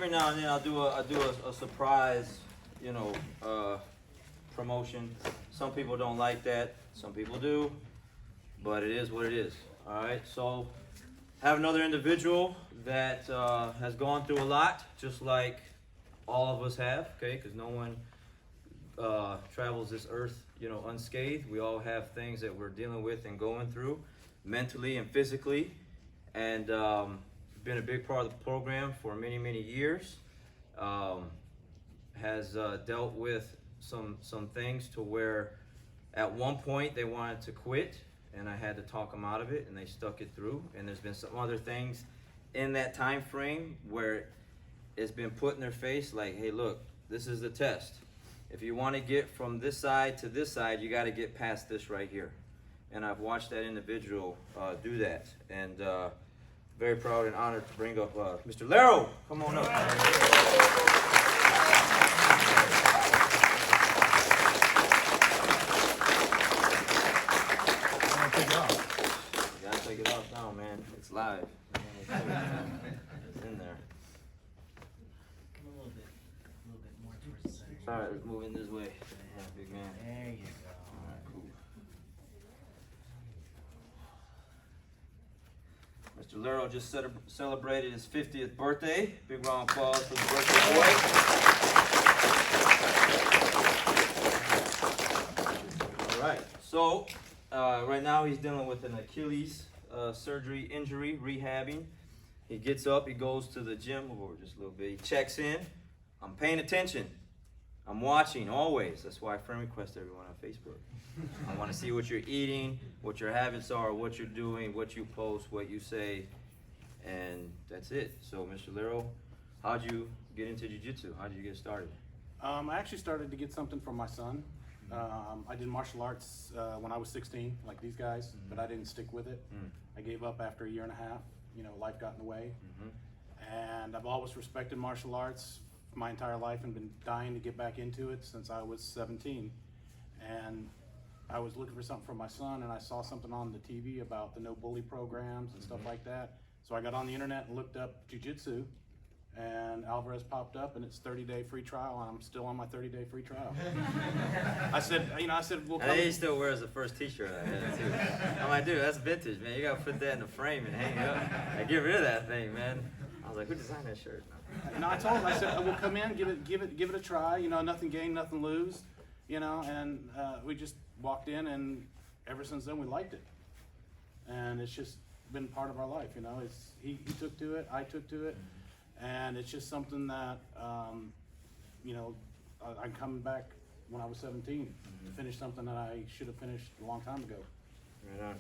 every now and then I'll do a surprise, promotion. Some people don't like that. Some people do, but it is what it is. All right. So have another individual that has gone through a lot, just like all of us have. Okay, because no one travels this earth, unscathed. We all have things that we're dealing with and going through, mentally and physically, and been a big part of the program for many, many years. Has dealt with some things to where at one point they wanted to quit, and I had to talk them out of it, and they stuck it through. And there's been some other things in that time frame where it's been put in their face like, hey, look, this is the test. If you want to get from this side to this side, you got to get past this right here. And I've watched that individual do that. And very proud and honored to bring up Mr. Lerro. Come on up. You gotta take it off now, man. It's live. It's in there. Come a little bit more towards the center. All right, let's move in this way. Yeah, big man. There you go. All right, cool. Mr. Lerro just celebrated his 50th birthday. Big round of applause for the birthday boy. All right, so right now he's dealing with an Achilles surgery injury, rehabbing. He gets up, he goes to the gym, move over just a little bit, he checks in. I'm paying attention. I'm watching always. That's why I friend request everyone on Facebook. I want to see what you're eating, what your habits are, what you're doing, what you post, what you say, and that's it. So, Mr. Lerro, how'd you get into jiu-jitsu? How'd you get started? I actually started to get something from my son. I did martial arts when I was 16, like these guys, but I didn't stick with it. I gave up after a year and a half. Life got in the way. And I've always respected martial arts my entire life and been dying to get back into it since I was 17. And I was looking for something for my son, and I saw something on the TV about the no bully programs and stuff like that. So I got on the internet and looked up jiu-jitsu, and Alvarez popped up, and it's 30-day free trial, and I'm still on my 30-day free trial. I said, we'll come. And he still wears the first t-shirt I had too. I'm like, dude, that's vintage, man. You gotta put that in the frame and hang it up. Like, get rid of that thing, man. I was like, who designed that shirt? No, I told him, I said, we'll come in, give it a try. Nothing gain, nothing lose. And we just walked in, and ever since then we liked it. And it's just been part of our life. He took to it, I took to it, and it's just something that I'm coming back when I was 17 to finish something that I should have finished a long time ago. Right on.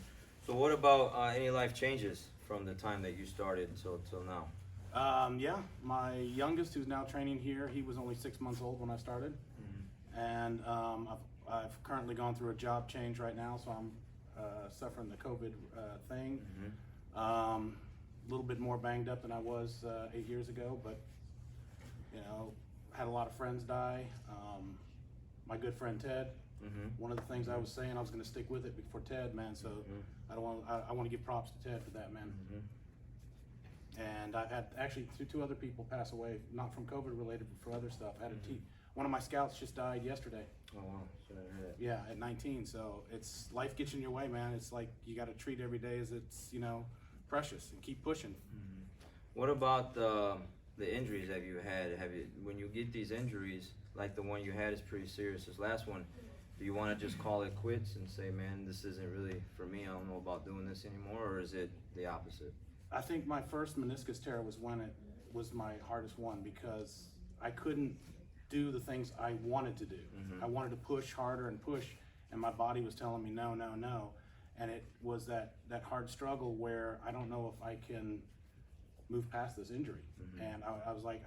So what about any life changes from the time that you started till now? Yeah, my youngest, who's now training here, he was only 6 months old when I started. And I've currently gone through a job change right now, so I'm suffering the COVID thing. A little bit more banged up than I was 8 years ago, but had a lot of friends die. My good friend Ted, one of the things I was saying, I was going to stick with it before Ted, man. So I want to give props to Ted for that, man. And I've had actually two other people pass away, not from COVID related, but for other stuff. One of my scouts just died yesterday. Oh wow, sorry to hear that. Yeah, at 19. So it's life gets in your way, man. It's like you got to treat every day as it's precious and keep pushing. What about the injuries that you had? When you get these injuries, like the one you had is pretty serious, this last one, do you want to just call it quits and say, man, this isn't really for me, I don't know about doing this anymore, or is it the opposite? I think my first meniscus tear was when it was my hardest one, because I couldn't do the things I wanted to do. I wanted to push harder and push, and my body was telling me no, no, no. And it was that hard struggle where I don't know if I can move past this injury. And I was like,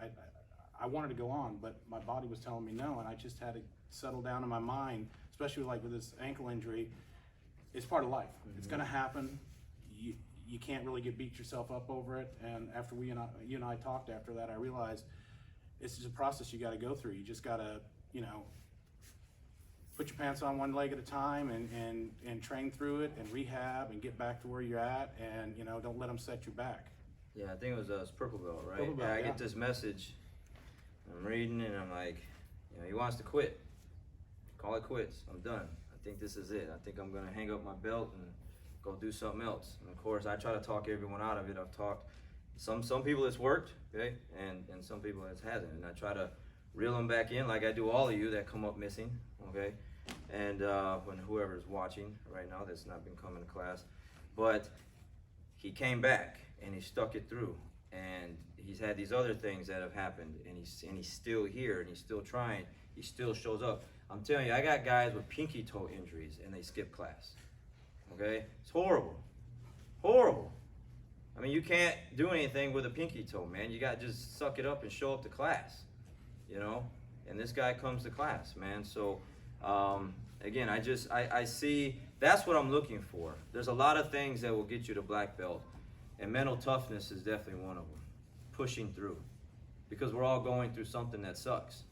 I wanted to go on, but my body was telling me no, and I just had to settle down in my mind, especially like with this ankle injury. It's part of life. It's gonna happen. You can't really beat yourself up over it. And after you and I talked after that, I realized it's just a process you got to go through. You just got to, put your pants on one leg at a time and train through it and rehab and get back to where you're at, and don't let them set you back. Yeah, I think it was Purple Belt, right? Purple Belt, I yeah. get this message I'm reading and I'm like, you know, he wants to quit. Call it quits. I'm done. I think this is it. I think I'm gonna hang up my belt and go do something else. And of course, I try to talk everyone out of it. I've talked some people it's worked, okay, and some people it hasn't. And I try to reel them back in, like I do all of you that come up missing, okay. And when whoever's watching right now that's not been coming to class, but he came back and he stuck it through. And he's had these other things that have happened, and he's still here, and he's still trying. He still shows up. I'm telling you, I got guys with pinky toe injuries, and they skip class. Okay, it's horrible, horrible. I mean, you can't do anything with a pinky toe, man. You got to just suck it up and show up to class, you know. And this guy comes to class, man. So again, I see that's what I'm looking for. There's a lot of things that will get you to black belt. And mental toughness is definitely one of them. Pushing through. Because we're all going through something that sucks.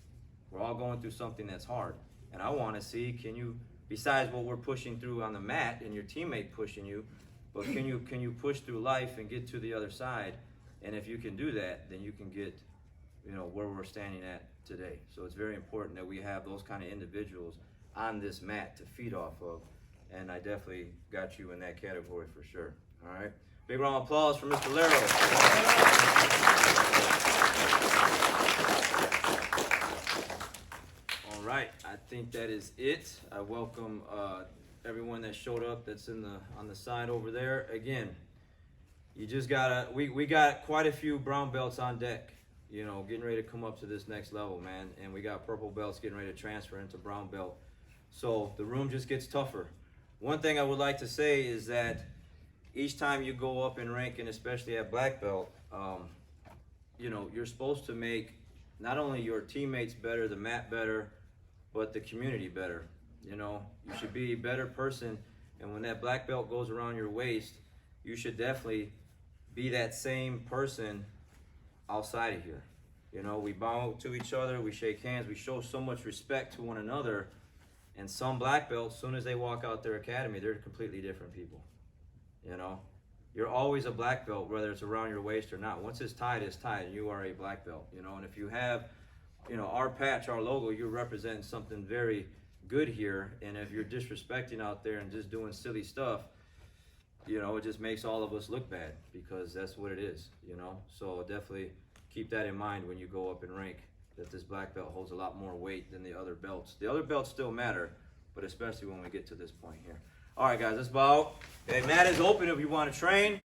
We're all going through something that's hard. And I want to see, can you, besides what we're pushing through on the mat and your teammate pushing you, but can you push through life and get to the other side? And if you can do that, then you can get, you know, where we're standing at today. So it's very important that we have those kind of individuals on this mat to feed off of. And I definitely got you in that category for sure. All right. Big round of applause for Mr. Lerro. All right, I think that is it. I welcome everyone that showed up that's on the side over there. Again, you just gotta, we got quite a few brown belts on deck, you know, getting ready to come up to this next level, man. And we got purple belts getting ready to transfer into brown belt. So the room just gets tougher. One thing I would like to say is that each time you go up in rank, and especially at black belt, you know, you're supposed to make not only your teammates better, the mat better, but the community better. You know, you should be a better person, and when that black belt goes around your waist, you should definitely be that same person outside of here. You know, we bow to each other, we shake hands, we show so much respect to one another, and some black belts, as soon as they walk out their academy, they're completely different people. You know, you're always a black belt, whether it's around your waist or not. Once it's tied, and you are a black belt, you know. And if you have, you know, our patch, our logo, you're representing something very good here. And if you're disrespecting out there and just doing silly stuff, you know, it just makes all of us look bad, because that's what it is, you know. So definitely keep that in mind when you go up in rank, that this black belt holds a lot more weight than the other belts. The other belts still matter, but especially when we get to this point here. All right, guys, let's bow. Okay, mat is open if you want to train.